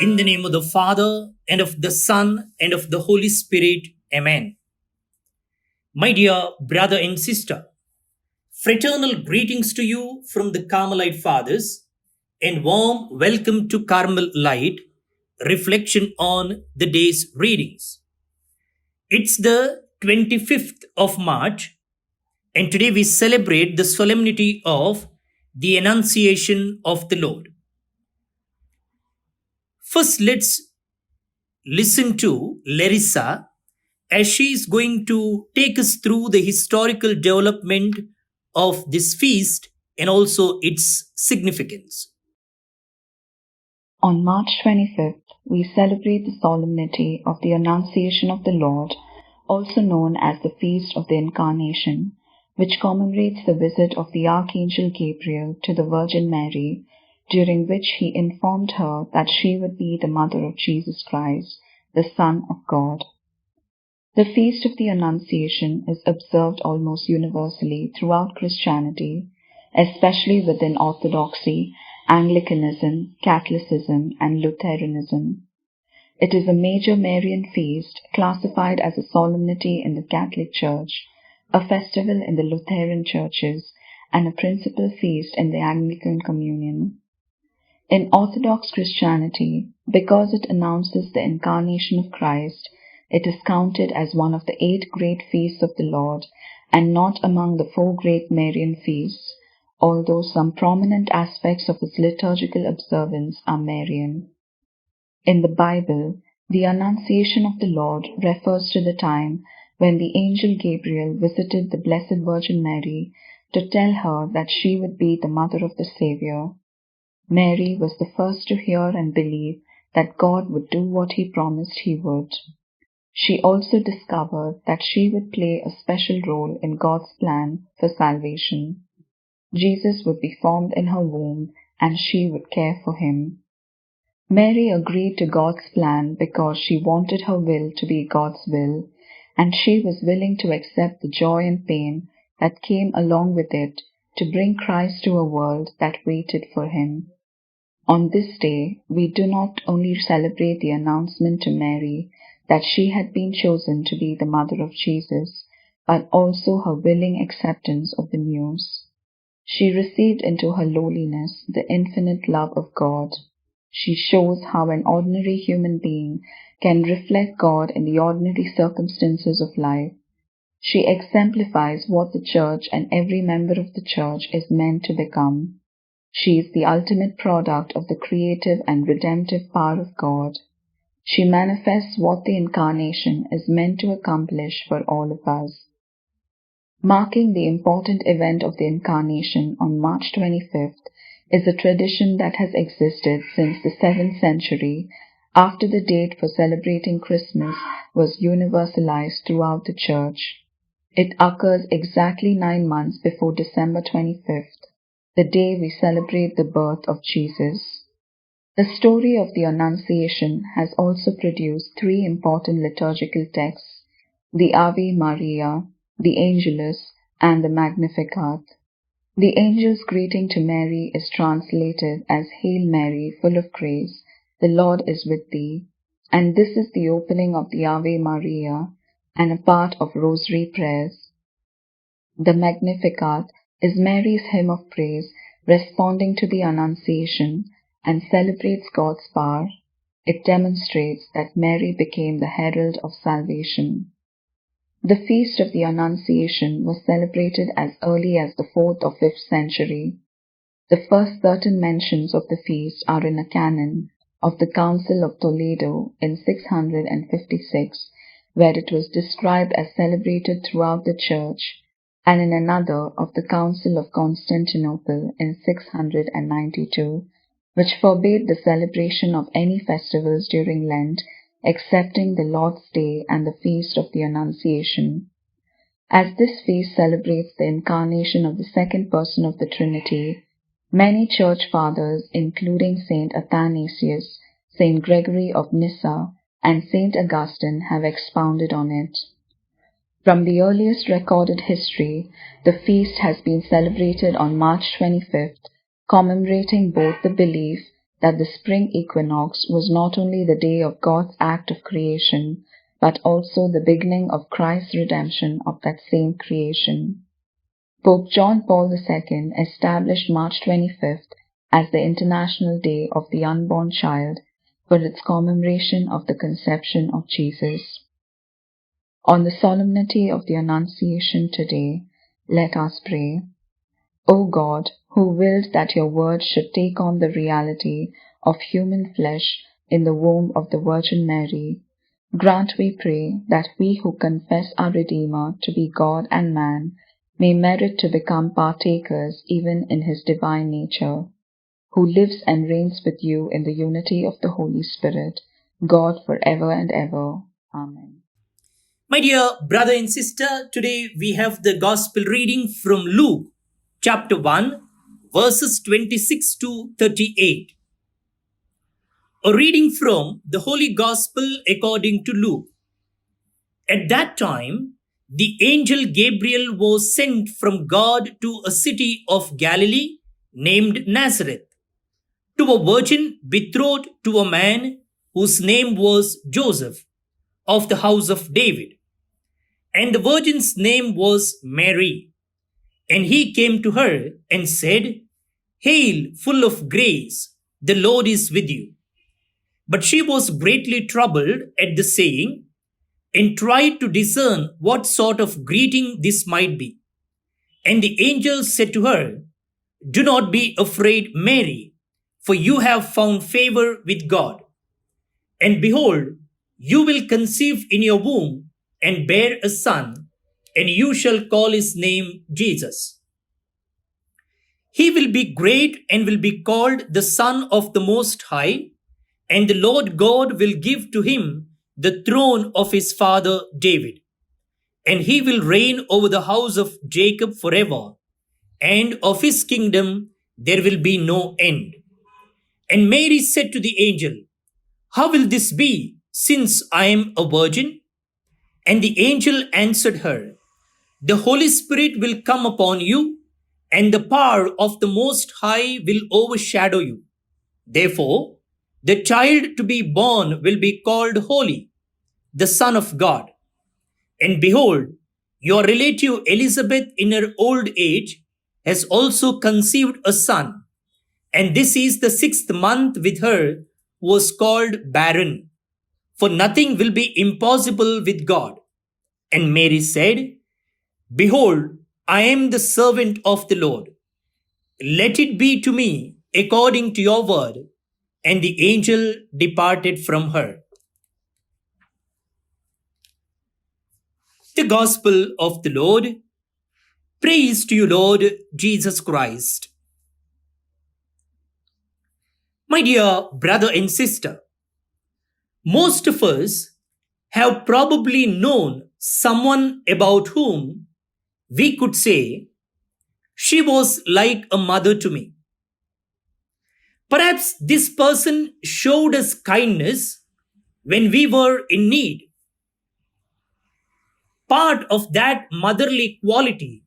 In the name of the Father, and of the Son, and of the Holy Spirit. Amen. My dear brother and sister, fraternal greetings to you from the Carmelite Fathers, and warm welcome to Carmel Light, reflection on the day's readings. It's the 25th of March, and today we celebrate the solemnity of the Annunciation of the Lord. First, let's listen to Larissa as she is going to take us through the historical development of this feast and also its significance. On March 25th, we celebrate the solemnity of the Annunciation of the Lord, also known as the Feast of the Incarnation, which commemorates the visit of the Archangel Gabriel to the Virgin Mary, during which he informed her that she would be the mother of Jesus Christ, the Son of God. The Feast of the Annunciation is observed almost universally throughout Christianity, especially within Orthodoxy, Anglicanism, Catholicism, and Lutheranism. It is a major Marian feast classified as a solemnity in the Catholic Church, a festival in the Lutheran churches, and a principal feast in the Anglican Communion. In Orthodox Christianity, because it announces the incarnation of Christ, it is counted as one of the 8 great feasts of the Lord and not among the 4 great Marian feasts, although some prominent aspects of its liturgical observance are Marian. In the Bible, the Annunciation of the Lord refers to the time when the angel Gabriel visited the Blessed Virgin Mary to tell her that she would be the mother of the Savior. Mary was the first to hear and believe that God would do what he promised he would. She also discovered that she would play a special role in God's plan for salvation. Jesus would be formed in her womb and she would care for him. Mary agreed to God's plan because she wanted her will to be God's will, and she was willing to accept the joy and pain that came along with it to bring Christ to a world that waited for him. On this day, we do not only celebrate the announcement to Mary that she had been chosen to be the mother of Jesus, but also her willing acceptance of the news. She received into her lowliness the infinite love of God. She shows how an ordinary human being can reflect God in the ordinary circumstances of life. She exemplifies what the Church and every member of the Church is meant to become. She is the ultimate product of the creative and redemptive power of God. She manifests what the Incarnation is meant to accomplish for all of us. Marking the important event of the Incarnation on March 25th is a tradition that has existed since the 7th century, after the date for celebrating Christmas was universalized throughout the Church. It occurs exactly 9 months before December 25th, the day we celebrate the birth of Jesus. The story of the Annunciation has also produced 3 important liturgical texts: the Ave Maria, the Angelus, and the Magnificat. The angel's greeting to Mary is translated as Hail Mary, full of grace, the Lord is with thee, and this is the opening of the Ave Maria and a part of Rosary prayers. The Magnificat is Mary's hymn of praise responding to the Annunciation and celebrates God's power. It demonstrates that Mary became the herald of salvation. The Feast of the Annunciation was celebrated as early as the 4th or 5th century. The first certain mentions of the feast are in a canon of the Council of Toledo in 656, where it was described as celebrated throughout the Church, and in another of the Council of Constantinople in 692, which forbade the celebration of any festivals during Lent excepting the Lord's Day and the Feast of the Annunciation. As this feast celebrates the incarnation of the second person of the Trinity, many Church Fathers, including Saint Athanasius, Saint Gregory of Nyssa, and Saint Augustine, have expounded on it. From the earliest recorded history, the feast has been celebrated on March 25th, commemorating both the belief that the spring equinox was not only the day of God's act of creation, but also the beginning of Christ's redemption of that same creation. Pope John Paul II established March 25th as the International Day of the Unborn Child for its commemoration of the conception of Jesus. On the solemnity of the Annunciation today, let us pray. O God, who willed that your word should take on the reality of human flesh in the womb of the Virgin Mary, grant, we pray, that we who confess our Redeemer to be God and man may merit to become partakers even in his divine nature, who lives and reigns with you in the unity of the Holy Spirit, God for ever and ever. Amen. My dear brother and sister, today we have the gospel reading from Luke chapter 1, verses 26 to 38. A reading from the Holy Gospel according to Luke. At that time, the angel Gabriel was sent from God to a city of Galilee named Nazareth, to a virgin betrothed to a man whose name was Joseph, of the house of David. And the virgin's name was Mary. And he came to her and said, Hail, full of grace, the Lord is with you. But she was greatly troubled at the saying, and tried to discern what sort of greeting this might be. And the angel said to her, Do not be afraid, Mary, for you have found favor with God. And behold, you will conceive in your womb and bear a son, and you shall call his name Jesus. He will be great and will be called the Son of the Most High, and the Lord God will give to him the throne of his father David. And he will reign over the house of Jacob forever, and of his kingdom there will be no end. And Mary said to the angel, How will this be, since I am a virgin? And the angel answered her, The Holy Spirit will come upon you, and the power of the Most High will overshadow you. Therefore, the child to be born will be called Holy, the Son of God. And behold, your relative Elizabeth in her old age has also conceived a son, and this is the 6th month with her who was called barren. For nothing will be impossible with God. And Mary said, Behold, I am the servant of the Lord. Let it be to me according to your word. And the angel departed from her. The Gospel of the Lord. Praise to you, Lord Jesus Christ. My dear brother and sister, most of us have probably known someone about whom we could say, she was like a mother to me. Perhaps this person showed us kindness when we were in need. Part of that motherly quality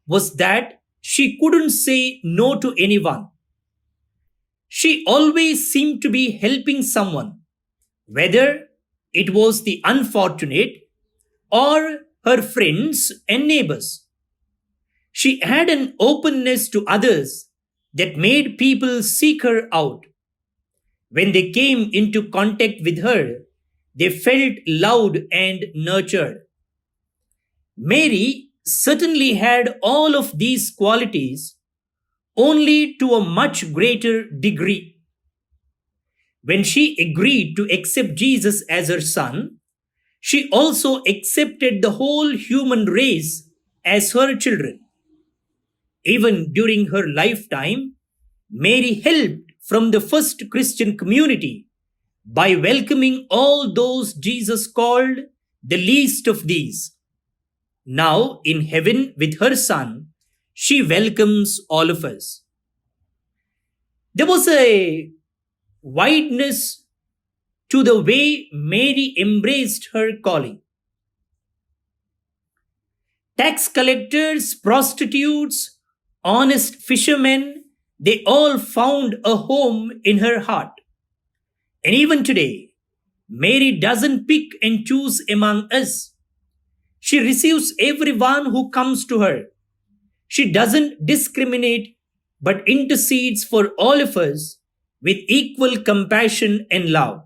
was that she couldn't say no to anyone. She always seemed to be helping someone, whether it was the unfortunate or her friends and neighbors. She had an openness to others that made people seek her out. When they came into contact with her, they felt loved and nurtured. Mary certainly had all of these qualities, only to a much greater degree. When she agreed to accept Jesus as her son, she also accepted the whole human race as her children. Even during her lifetime, Mary helped from the first Christian community by welcoming all those Jesus called the least of these. Now, in heaven with her Son, she welcomes all of us. There was a wideness to the way Mary embraced her calling. Tax collectors, prostitutes, honest fishermen, They all found a home in her heart. And even today, Mary doesn't pick and choose among us. She receives everyone who comes to her. She doesn't discriminate but intercedes for all of us with equal compassion and love.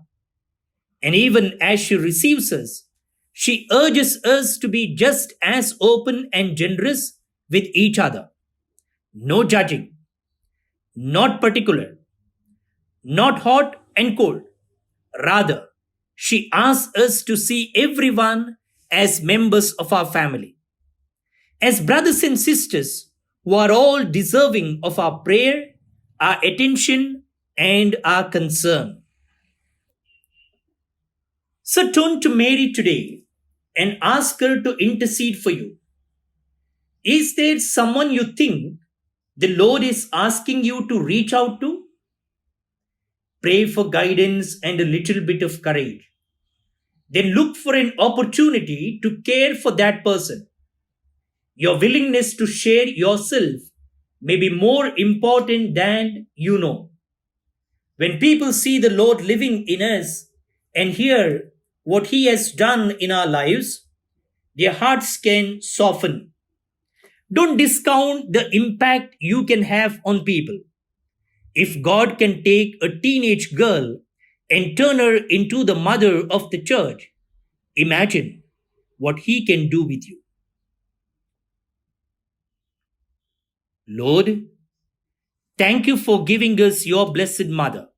And even as she receives us, she urges us to be just as open and generous with each other. No judging, not particular, not hot and cold. Rather, she asks us to see everyone as members of our family, as brothers and sisters who are all deserving of our prayer, our attention, and our concern. So turn to Mary today and ask her to intercede for you. Is there someone you think the Lord is asking you to reach out to? Pray for guidance and a little bit of courage. Then look for an opportunity to care for that person. Your willingness to share yourself may be more important than you know. When people see the Lord living in us and hear what He has done in our lives, their hearts can soften. Don't discount the impact you can have on people. If God can take a teenage girl and turn her into the mother of the church, imagine what He can do with you. Lord, thank you for giving us your blessed mother,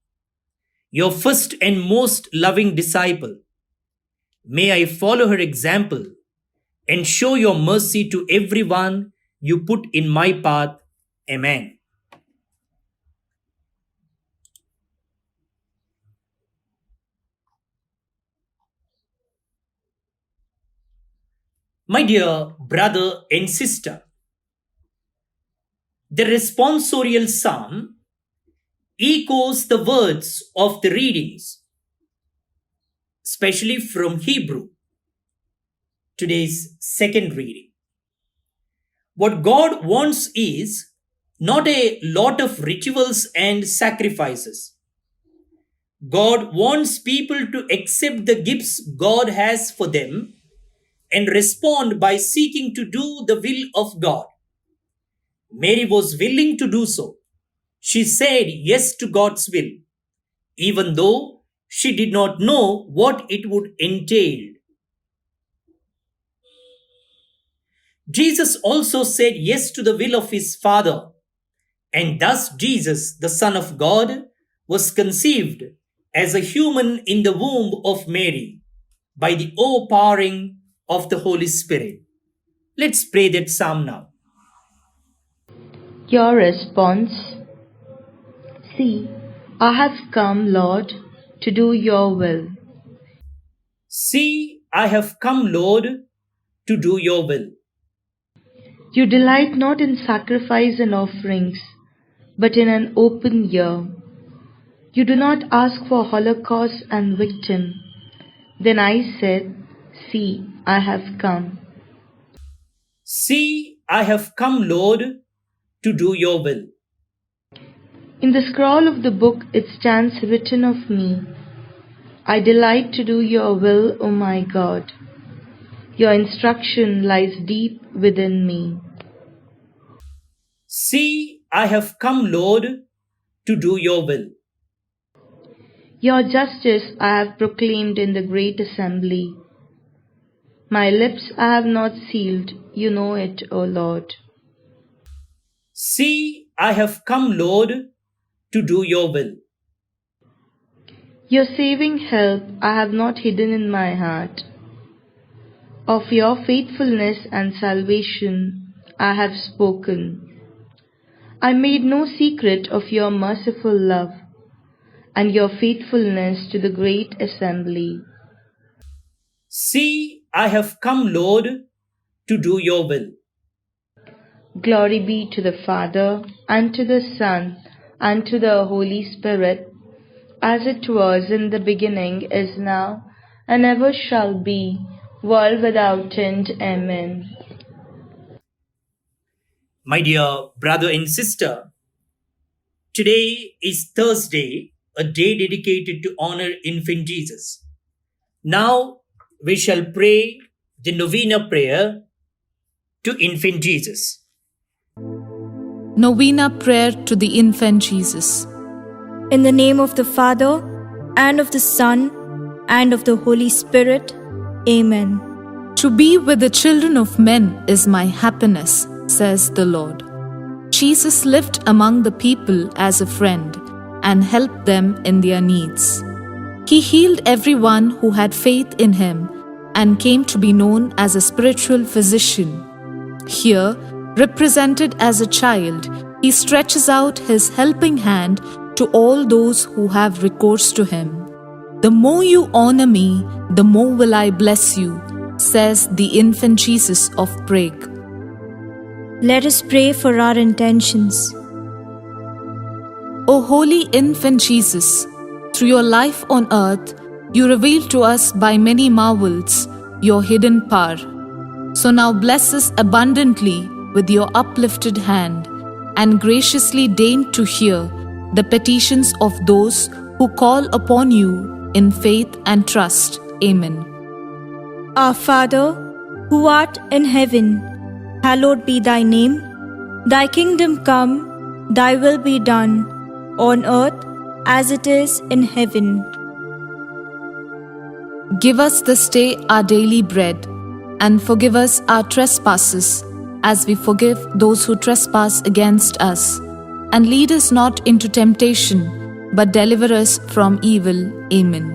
your first and most loving disciple. May I follow her example and show your mercy to everyone you put in my path. Amen. My dear brother and sister, the responsorial psalm echoes the words of the readings, especially from Hebrew, today's second reading. What God wants is not a lot of rituals and sacrifices. God wants people to accept the gifts God has for them and respond by seeking to do the will of God. Mary was willing to do so. She said yes to God's will, even though she did not know what it would entail. Jesus also said yes to the will of his Father, and thus Jesus, the Son of God, was conceived as a human in the womb of Mary by the overpowering of the Holy Spirit. Let's pray that psalm now. Your response: See, I have come, Lord, to do your will. See, I have come, Lord, to do your will. You delight not in sacrifice and offerings, but in an open ear. You do not ask for holocaust and victim. Then I said, See, I have come. See, I have come, Lord, to do your will. In the scroll of the book it stands written of me, I delight to do your will, O my God. Your instruction lies deep within me. See, I have come, Lord, to do your will. Your justice I have proclaimed in the great assembly. My lips I have not sealed, you know it, O Lord. See, I have come, Lord, to do your will. Your saving help I have not hidden in my heart. Of your faithfulness and salvation I have spoken. I made no secret of your merciful love and your faithfulness to the great assembly. See, I have come, Lord, to do your will. Glory be to the Father, and to the Son, and to the Holy Spirit, as it was in the beginning, is now, and ever shall be, world without end. Amen. My dear brother and sister, Today is Thursday, a day dedicated to honor infant Jesus. Now we shall pray the novena prayer to infant Jesus. Novena Prayer to the Infant Jesus. In the name of the Father, and of the Son, and of the Holy Spirit. Amen. To be with the children of men is my happiness, says the Lord. Jesus lived among the people as a friend and helped them in their needs. He healed everyone who had faith in him and came to be known as a spiritual physician. Here, represented as a child, he stretches out his helping hand to all those who have recourse to him. The more you honor me, the more will I bless you, says the infant Jesus of Prague. Let us pray for our intentions. O holy infant Jesus, through your life on earth, you reveal to us by many marvels your hidden power. So now bless us abundantly with your uplifted hand, and graciously deign to hear the petitions of those who call upon you in faith and trust. Amen. Our Father, who art in heaven, hallowed be thy name. Thy kingdom come, thy will be done, on earth as it is in heaven. Give us this day our daily bread, and forgive us our trespasses, as we forgive those who trespass against us. And lead us not into temptation, but deliver us from evil. Amen.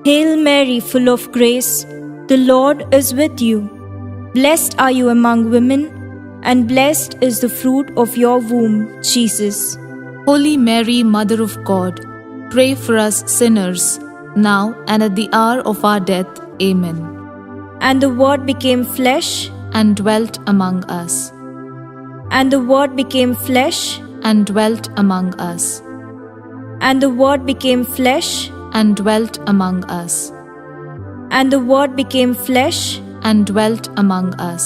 Hail Mary, full of grace, the Lord is with you. Blessed are you among women, and blessed is the fruit of your womb, Jesus. Holy Mary, Mother of God, pray for us sinners, now and at the hour of our death. Amen. And the Word became flesh, and dwelt among us. and the Word became flesh, And dwelt among us. and the Word became flesh, And dwelt among us. and the Word became flesh, And dwelt among us.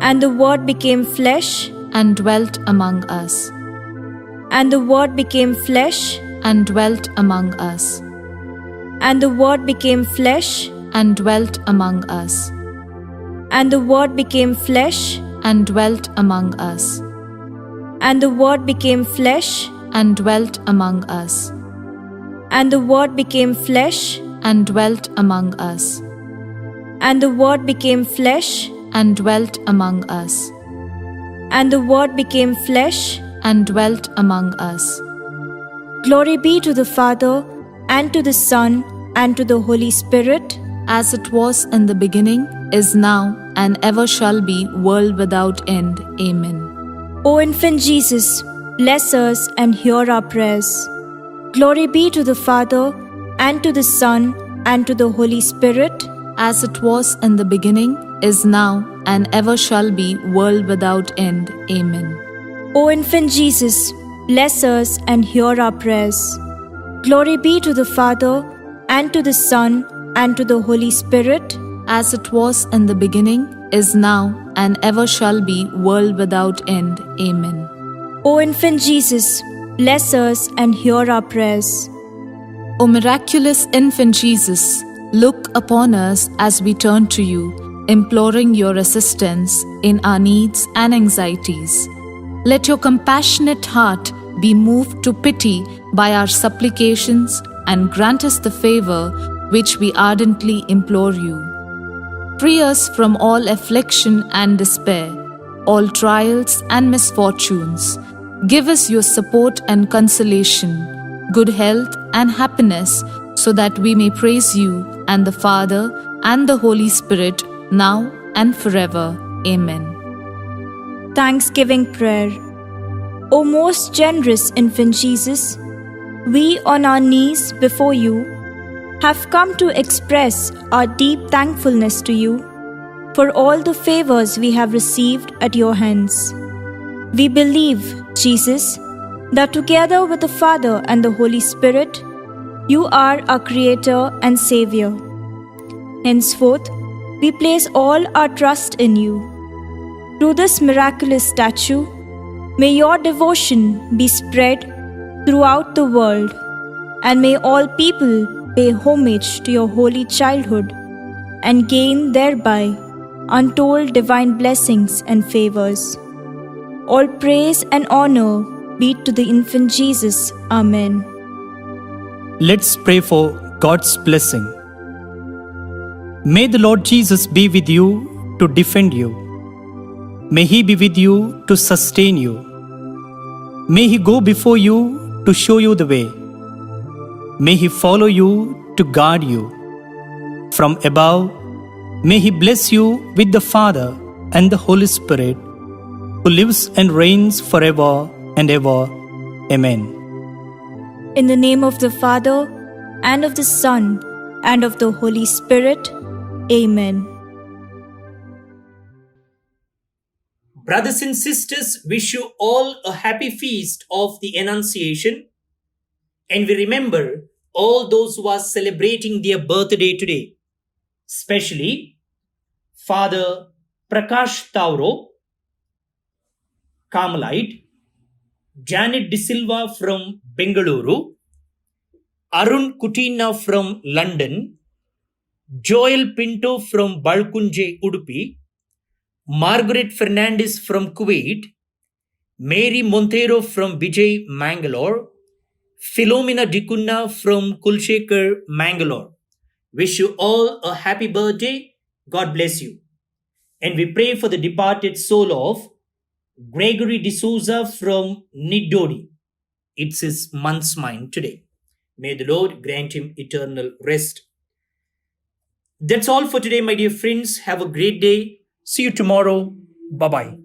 and the Word became flesh, And dwelt among us. and the Word became flesh, And dwelt among us. and the Word became flesh, And dwelt among us. and the Word became flesh, And dwelt among us. and the Word became flesh, And dwelt among us. and the Word became flesh, And dwelt among us. and the Word became flesh, And dwelt among us. and the Word became flesh. And dwelt among us. Glory be to the Father, and to the Son, and to the Holy Spirit, As it was in the beginning, is now, and ever shall be, world without end. Amen. O infant Jesus, bless us and hear our prayers. Glory be to the Father, and to the Son, and to the Holy Spirit, As it was in the beginning, is now, and ever shall be, world without end. Amen. O infant Jesus, bless us and hear our prayers. Glory be to the Father, and to the Son, and to the Holy Spirit, As it was in the beginning, is now, and ever shall be, world without end. Amen. O infant Jesus, bless us and hear our prayers. O miraculous infant Jesus, look upon us as we turn to you, imploring your assistance in our needs and anxieties. Let your compassionate heart be moved to pity by our supplications, and grant us the favor which we ardently implore you. Free us from all affliction and despair, all trials and misfortunes. Give us your support and consolation, good health and happiness, so that we may praise you and the Father and the Holy Spirit, now and forever. Amen. Thanksgiving Prayer. O most generous infant Jesus, we on our knees before you have come to express our deep thankfulness to you for all the favors we have received at your hands. We believe, Jesus, that together with the Father and the Holy Spirit, you are our Creator and Savior. Henceforth, we place all our trust in you. Through this miraculous statue, May your devotion be spread throughout the world, and may all people pay homage to your holy childhood and gain thereby untold divine blessings and favors. All praise and honor be to the infant Jesus. Amen. Let's pray for God's blessing. May the Lord Jesus be with you to defend you. May He be with you to sustain you. May He go before you to show you the way. May He follow you to guard you. From above, may He bless you with the Father and the Holy Spirit, who lives and reigns forever and ever. Amen. In the name of the Father, and of the Son, and of the Holy Spirit. Amen. Brothers and sisters, wish you all a happy feast of the Annunciation. And we remember all those who are celebrating their birthday today, especially Father Prakash Tauro, Carmelite, Janet De Silva from Bengaluru, Arun Kutina from London, Joel Pinto from Balkunje, Udupi, Margaret Fernandez from Kuwait, Mary Montero from Vijay, Mangalore, Philomena Dikunna from Kulshekar, Mangalore. Wish you all a happy birthday. God bless you. And we pray for the departed soul of Gregory D'Souza from Nidodi. It's his month's mind today. May the Lord grant him eternal rest. That's all for today, my dear friends. Have a great day. See you tomorrow. Bye-bye.